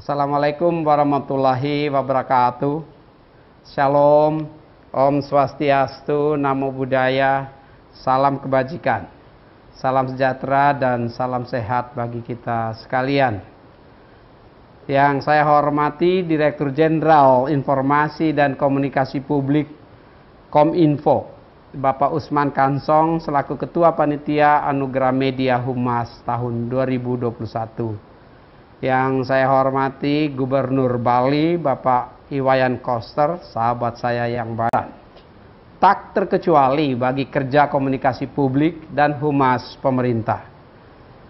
Assalamualaikum warahmatullahi wabarakatuh. Shalom, Om Swastiastu, Namo Buddhaya, salam kebajikan, salam sejahtera dan salam sehat bagi kita sekalian. Yang saya hormati Direktur Jenderal Informasi dan Komunikasi Publik Kominfo, Bapak Usman Kansong selaku Ketua Panitia Anugerah Media Humas tahun 2021. Yang saya hormati Gubernur Bali, Bapak Iwayan Koster, sahabat saya yang baik. Tak terkecuali bagi kerja komunikasi publik dan humas pemerintah.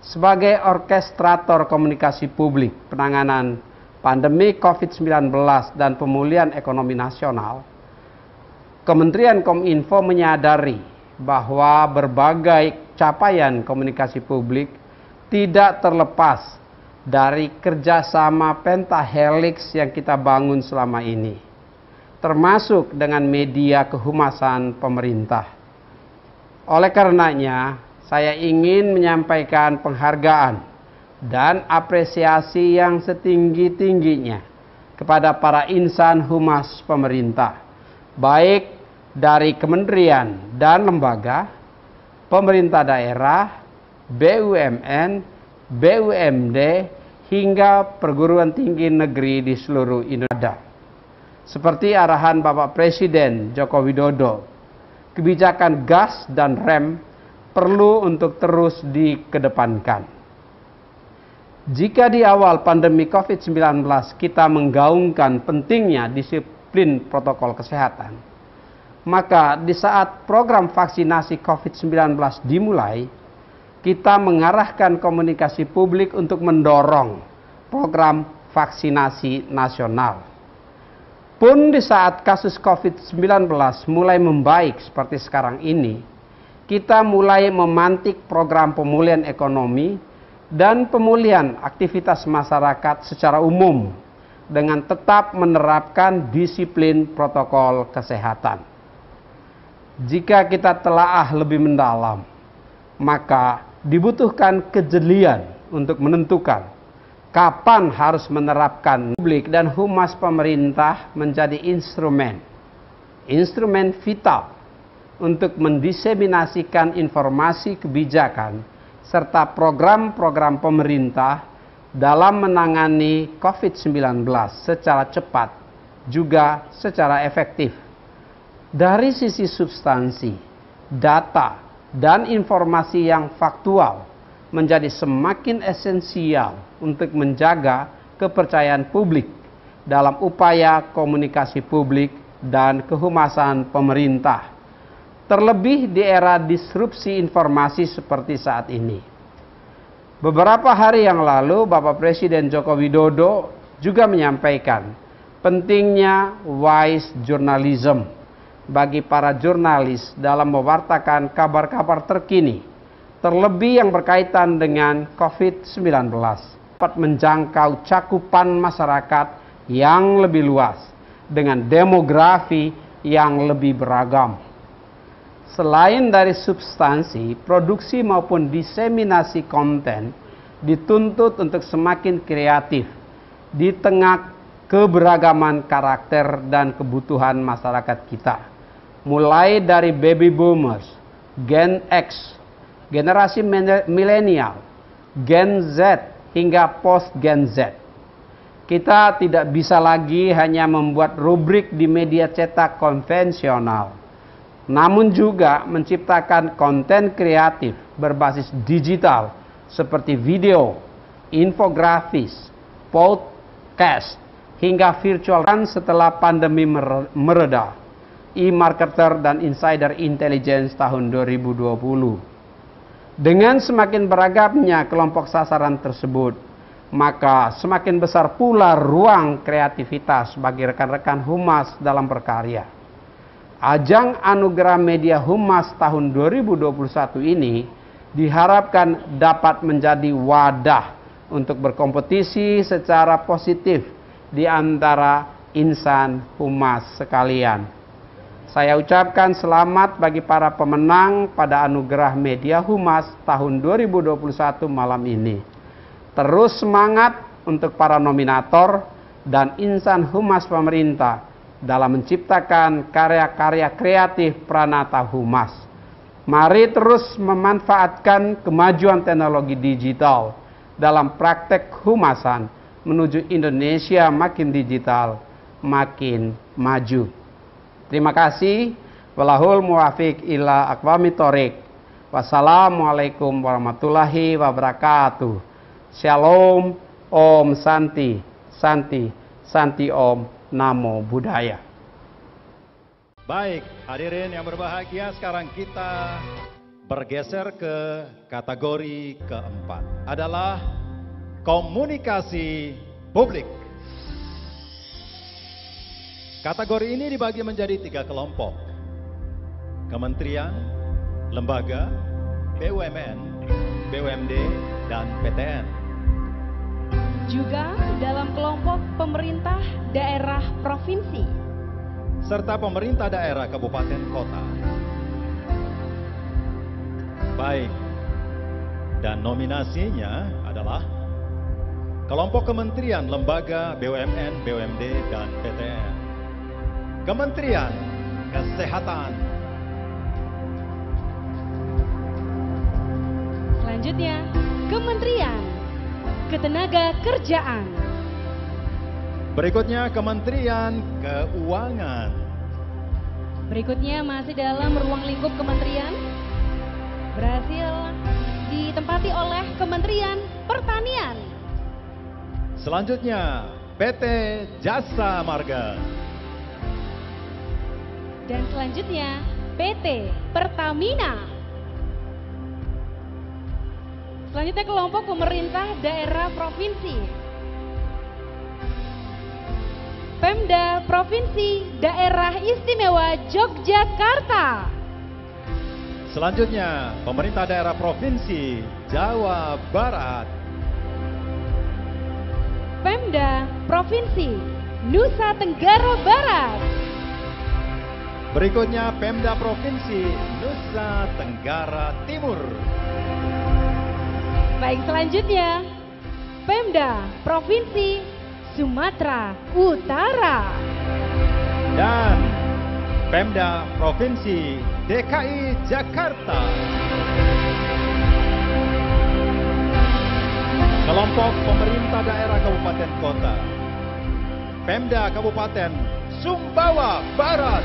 Sebagai orkestrator komunikasi publik, penanganan pandemi COVID-19 dan pemulihan ekonomi nasional, Kementerian Kominfo menyadari bahwa berbagai capaian komunikasi publik tidak terlepas dari kerjasama pentahelix yang kita bangun selama ini, termasuk dengan media kehumasan pemerintah. Oleh karenanya, saya ingin menyampaikan penghargaan dan apresiasi yang setinggi-tingginya kepada para insan humas pemerintah, baik dari kementerian dan lembaga, pemerintah daerah, BUMN, BUMD, hingga perguruan tinggi negeri di seluruh Indonesia. Seperti arahan Bapak Presiden Joko Widodo, kebijakan gas dan rem perlu untuk terus dikedepankan. Jika di awal pandemi COVID-19 kita menggaungkan pentingnya disiplin protokol kesehatan, maka di saat program vaksinasi COVID-19 dimulai, kita mengarahkan komunikasi publik untuk mendorong program vaksinasi nasional. Pun di saat kasus COVID-19 mulai membaik seperti sekarang ini, kita mulai memantik program pemulihan ekonomi dan pemulihan aktivitas masyarakat secara umum dengan tetap menerapkan disiplin protokol kesehatan. Jika kita telaah lebih mendalam, maka dibutuhkan kejelian untuk menentukan kapan harus menerapkan. Publik dan humas pemerintah menjadi instrumen vital untuk mendiseminasikan informasi kebijakan serta program-program pemerintah dalam menangani COVID-19 secara cepat juga secara efektif. Dari sisi substansi, data, dan informasi yang faktual menjadi semakin esensial untuk menjaga kepercayaan publik dalam upaya komunikasi publik dan kehumasan pemerintah. Terlebih di era disrupsi informasi seperti saat ini. Beberapa hari yang lalu Bapak Presiden Joko Widodo juga menyampaikan pentingnya wise journalism bagi para jurnalis dalam mewartakan kabar-kabar terkini, terlebih yang berkaitan dengan COVID-19, dapat menjangkau cakupan masyarakat yang lebih luas dengan demografi yang lebih beragam. Selain dari substansi, produksi maupun diseminasi konten dituntut untuk semakin kreatif di tengah keberagaman karakter dan kebutuhan masyarakat kita. Mulai dari baby boomers, Gen X, generasi milenial, Gen Z, hingga post Gen Z. Kita tidak bisa lagi hanya membuat rubrik di media cetak konvensional, namun juga menciptakan konten kreatif berbasis digital seperti video, infografis, podcast, hingga virtual. Setelah pandemi mereda, e-marketer dan insider intelligence tahun 2020. Dengan semakin beragamnya kelompok sasaran tersebut, maka semakin besar pula ruang kreativitas bagi rekan-rekan humas dalam berkarya. Ajang Anugerah Media Humas tahun 2021 ini diharapkan dapat menjadi wadah untuk berkompetisi secara positif di antara insan humas sekalian. Saya ucapkan selamat bagi para pemenang pada Anugerah Media Humas tahun 2021 malam ini. Terus semangat untuk para nominator dan insan humas pemerintah dalam menciptakan karya-karya kreatif Pranata Humas. Mari terus memanfaatkan kemajuan teknologi digital dalam praktek humasan menuju Indonesia makin digital, makin maju. Terima kasih. Walahul muwafiq ila aqwamit thoriq. Wassalamualaikum warahmatullahi wabarakatuh. Shalom, Om Santi, Santi, Santi Om, Namo Buddhaya. Baik, hadirin yang berbahagia, sekarang kita bergeser ke kategori keempat, adalah komunikasi publik. Kategori ini dibagi menjadi 3 kelompok: kementerian, lembaga, BUMN, BUMD, dan PTN. Juga dalam kelompok pemerintah daerah provinsi, serta pemerintah daerah kabupaten kota. Baik, dan nominasinya adalah kelompok kementerian, lembaga, BUMN, BUMD, dan PTN. Kementerian Kesehatan. Selanjutnya, Kementerian Ketenagakerjaan. Berikutnya Kementerian Keuangan. Berikutnya masih dalam ruang lingkup kementerian, berhasil ditempati oleh Kementerian Pertanian. Selanjutnya PT Jasa Marga. Dan selanjutnya PT Pertamina. Selanjutnya kelompok pemerintah daerah provinsi, Pemda Provinsi Daerah Istimewa Yogyakarta. Selanjutnya pemerintah daerah provinsi Jawa Barat. Pemda Provinsi Nusa Tenggara Barat. Berikutnya Pemda Provinsi Nusa Tenggara Timur. Baik, selanjutnya Pemda Provinsi Sumatera Utara. Dan Pemda Provinsi DKI Jakarta. Kelompok pemerintah daerah kabupaten kota, Pemda Kabupaten Sumbawa Barat.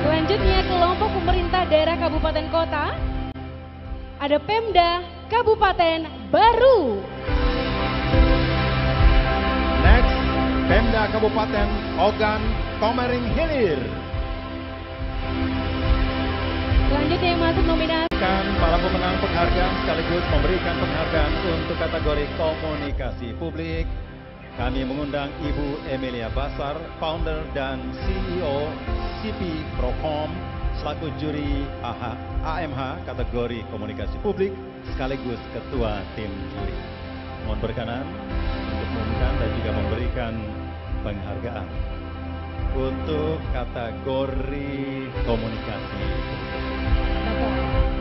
Selanjutnya kelompok pemerintah daerah kabupaten kota, ada Pemda Kabupaten Baru. Next, Pemda Kabupaten Ogan Komering Hilir. Selanjutnya yang masuk nominasi, Para pemenang penghargaan sekaligus memberikan penghargaan untuk kategori komunikasi publik. Kami mengundang Ibu Emilia Basar, founder dan CEO CP Procom, selaku juri AMH kategori komunikasi publik sekaligus ketua tim juri. Mohon berkenan untuk mengundang dan juga memberikan penghargaan untuk kategori komunikasi publik.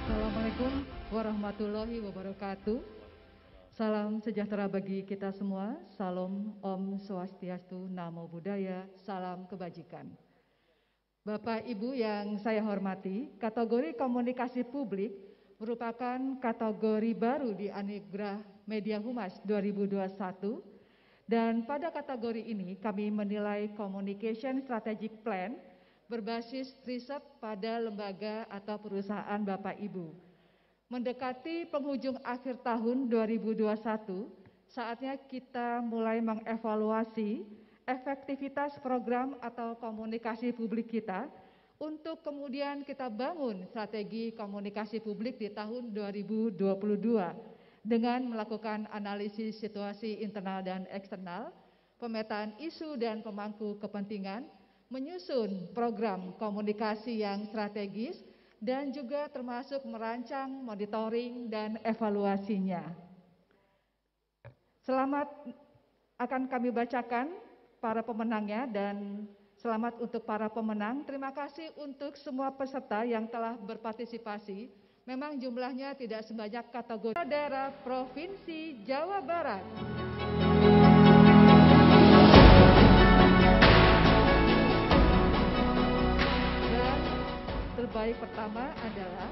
Assalamualaikum warahmatullahi wabarakatuh. Salam sejahtera bagi kita semua. Salam Om Swastiastu, Namo Buddhaya, salam kebajikan. Bapak Ibu yang saya hormati, kategori komunikasi publik merupakan kategori baru di Anugerah Media Humas 2021. Dan pada kategori ini kami menilai Communication Strategic Plan berbasis riset pada lembaga atau perusahaan Bapak Ibu. Mendekati penghujung akhir tahun 2021, saatnya kita mulai mengevaluasi efektivitas program atau komunikasi publik kita untuk kemudian kita bangun strategi komunikasi publik di tahun 2022. dengan melakukan analisis situasi internal dan eksternal, pemetaan isu dan pemangku kepentingan, menyusun program komunikasi yang strategis, dan juga termasuk merancang monitoring dan evaluasinya. Selamat akan kami bacakan para pemenangnya dan selamat untuk para pemenang. Terima kasih untuk semua peserta yang telah berpartisipasi. Memang jumlahnya tidak sebanyak kategori daerah Provinsi Jawa Barat. Dan terbaik pertama adalah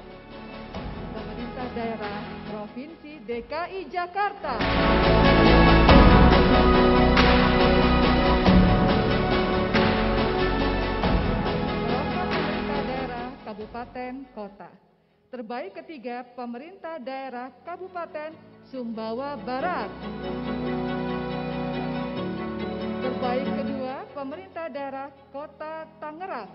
pemerintah daerah Provinsi DKI Jakarta. Pemerintah daerah Kabupaten Kota. Terbaik ketiga, pemerintah daerah Kabupaten Sumbawa Barat. Terbaik kedua, pemerintah daerah Kota Tangerang.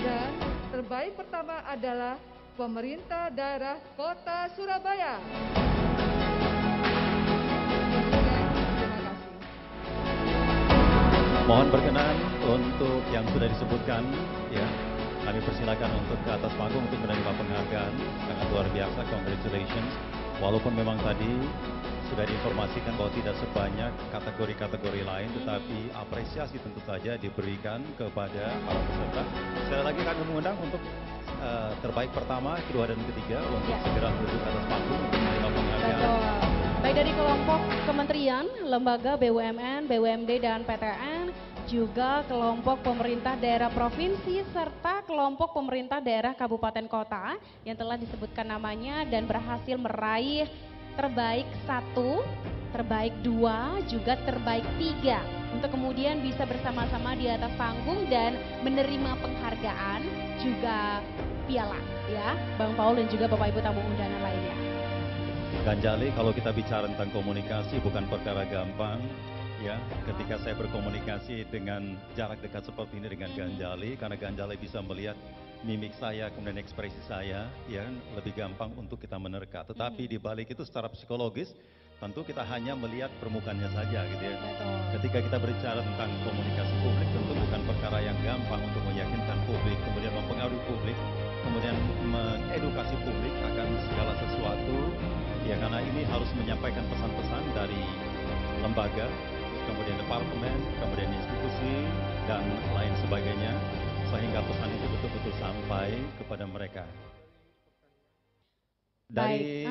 Dan terbaik pertama adalah pemerintah daerah Kota Surabaya. Terima kasih. Mohon berkenan untuk yang sudah disebutkan, ya. Kami persilakan untuk ke atas panggung untuk menerima penghargaan. Sangat luar biasa, congratulations. Walaupun memang tadi sudah diinformasikan bahwa tidak sebanyak kategori-kategori lain, tetapi apresiasi tentu saja diberikan kepada para peserta. Sekali lagi kami mengundang untuk terbaik pertama, kedua, dan ketiga untuk segera menuju ke atas panggung untuk menerima penghargaan. Baik dari kelompok kementerian, lembaga BUMN, BUMD, dan PTN, juga kelompok pemerintah daerah provinsi, serta kelompok pemerintah daerah kabupaten kota yang telah disebutkan namanya dan berhasil meraih terbaik 1, terbaik 2, juga terbaik 3. Untuk kemudian bisa bersama-sama di atas panggung dan menerima penghargaan, juga piala ya, Bang Paul dan juga Bapak Ibu tamu undangan lainnya. Ganjali, kalau kita bicara tentang komunikasi bukan perkara gampang. Ya, ketika saya berkomunikasi dengan jarak dekat seperti ini dengan Ganjali, karena Ganjali bisa melihat mimik saya, kemudian ekspresi saya, ya lebih gampang untuk kita menerka. Tetapi di balik itu secara psikologis, tentu kita hanya melihat permukaannya saja, gitu ya. Ketika kita berbicara tentang komunikasi publik, tentu bukan perkara yang gampang untuk meyakinkan publik, kemudian mempengaruhi publik, kemudian mengedukasi publik akan segala sesuatu, ya karena ini harus menyampaikan pesan-pesan dari lembaga, kemudian departemen, kemudian institusi, dan lain sebagainya, sehingga pesan itu betul-betul sampai kepada mereka. Dari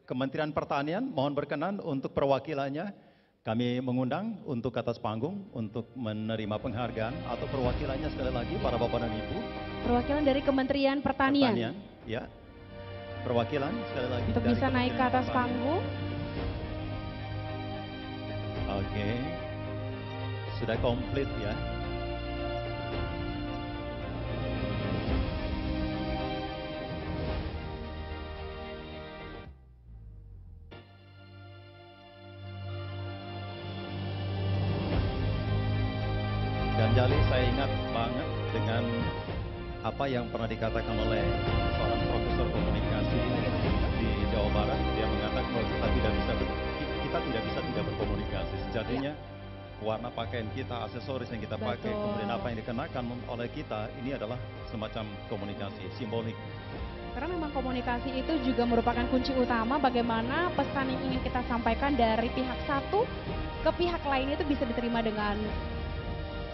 Kementerian Pertanian, mohon berkenan untuk perwakilannya, kami mengundang untuk atas panggung untuk menerima penghargaan, atau perwakilannya sekali lagi, para bapak dan ibu. Perwakilan dari Kementerian Pertanian. Ya. Perwakilan sekali lagi. Untuk bisa naik ke atas panggung. Oke, sudah komplit ya. Ganjali, saya ingat banget dengan apa yang pernah dikatakan oleh seorang profesor komunikasi di Jawa Barat. Dia mengatakan bahwa kita tidak bisa tidak berkomunikasi. Sejatinya warna pakaian kita, aksesoris yang kita pakai, kemudian apa yang dikenakan oleh kita, ini adalah semacam komunikasi, simbolik. Karena memang komunikasi itu juga merupakan kunci utama bagaimana pesan yang ingin kita sampaikan dari pihak satu ke pihak lain itu bisa diterima dengan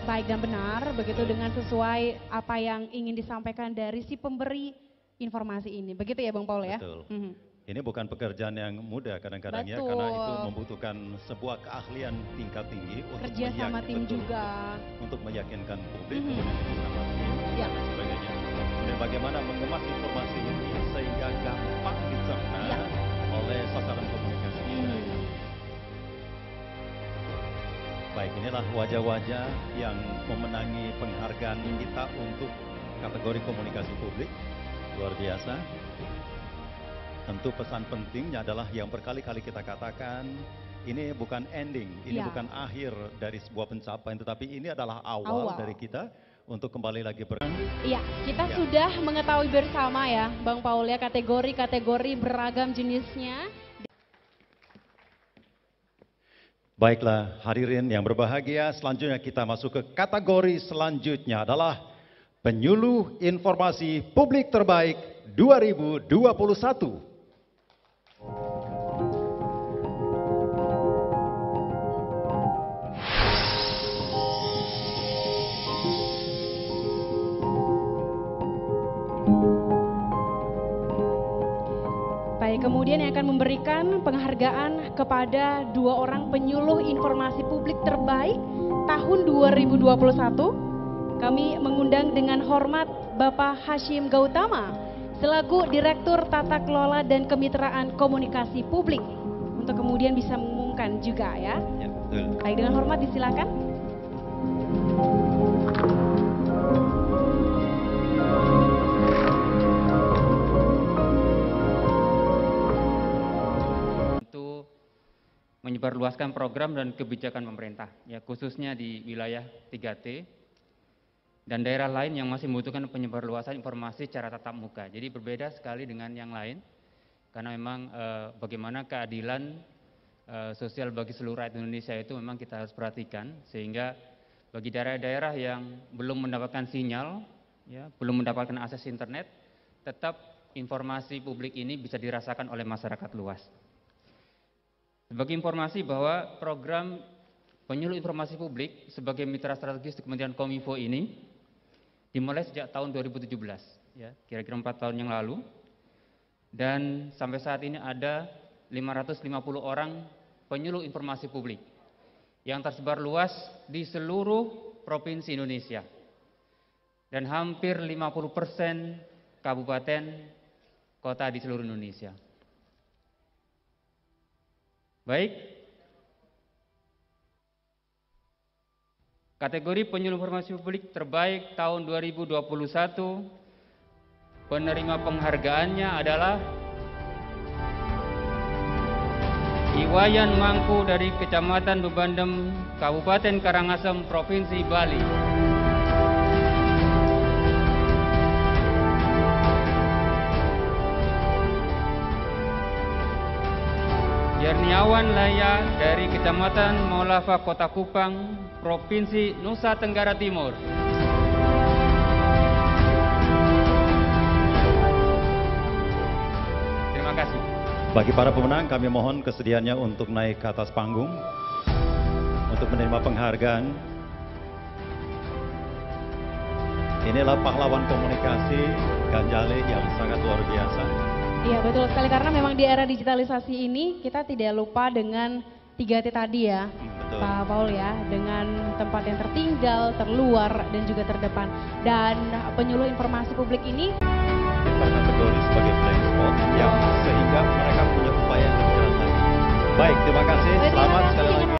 baik dan benar, begitu dengan sesuai apa yang ingin disampaikan dari si pemberi informasi ini. Begitu ya Bang Paul ya? Betul. Ini bukan pekerjaan yang mudah kadang-kadang ya, karena itu membutuhkan sebuah keahlian tingkat tinggi untuk kerja sama tim juga, untuk meyakinkan publik, dan sebagainya. Dan bagaimana mengemas informasi ini sehingga gampang dicerna oleh sasaran komunikasi kita. Baik, inilah wajah-wajah yang memenangi penghargaan kita untuk kategori komunikasi publik. Luar biasa. Tentu pesan pentingnya adalah yang berkali-kali kita katakan, ini bukan ending, ini bukan akhir dari sebuah pencapaian, tetapi ini adalah awal dari kita untuk kembali lagi Iya, kita sudah mengetahui bersama ya, Bang Paul ya, kategori-kategori beragam jenisnya. Baiklah hadirin yang berbahagia, selanjutnya kita masuk ke kategori selanjutnya adalah Penyuluh Informasi Publik Terbaik 2021. Baik, kemudian yang akan memberikan penghargaan kepada 2 orang penyuluh informasi publik terbaik tahun 2021. Kami mengundang dengan hormat Bapak Hashim Gautama selaku Direktur Tata Kelola dan Kemitraan Komunikasi Publik untuk kemudian bisa mengumumkan juga ya. Ya, betul. Baik, dengan hormat disilakan. Menyebarluaskan program dan kebijakan pemerintah, ya khususnya di wilayah 3T dan daerah lain yang masih membutuhkan penyebarluasan informasi secara tatap muka. Jadi berbeda sekali dengan yang lain, karena memang bagaimana keadilan sosial bagi seluruh rakyat Indonesia itu memang kita harus perhatikan, sehingga bagi daerah-daerah yang belum mendapatkan sinyal, ya belum mendapatkan akses internet, tetap informasi publik ini bisa dirasakan oleh masyarakat luas. Sebagai informasi bahwa program Penyuluh Informasi Publik sebagai mitra strategis di Kementerian Kominfo ini dimulai sejak tahun 2017, ya, kira-kira 4 tahun yang lalu, dan sampai saat ini ada 550 orang penyuluh informasi publik yang tersebar luas di seluruh provinsi Indonesia dan hampir 50% kabupaten kota di seluruh Indonesia. Baik, kategori penyuluh informasi publik terbaik tahun 2021, penerima penghargaannya adalah Iwayan Mangku dari Kecamatan Bebandem, Kabupaten Karangasem, Provinsi Bali. Yerniawan Laya dari Kecamatan Maulava, Kota Kupang, Provinsi Nusa Tenggara Timur. Terima kasih. Bagi para pemenang, kami mohon kesediaannya untuk naik ke atas panggung untuk menerima penghargaan. Inilah pahlawan komunikasi Ganjale yang sangat luar biasa. Iya, betul sekali, karena memang di era digitalisasi ini kita tidak lupa dengan 3T tadi ya, Betul. Pak Paul ya, dengan tempat yang tertinggal, terluar, dan juga terdepan. Dan penyuluh informasi publik ini Kategori sebagai blind spot yang sehingga mereka punya upaya yang lebih keras lagi. Baik, terima kasih. Selamat sekali lagi.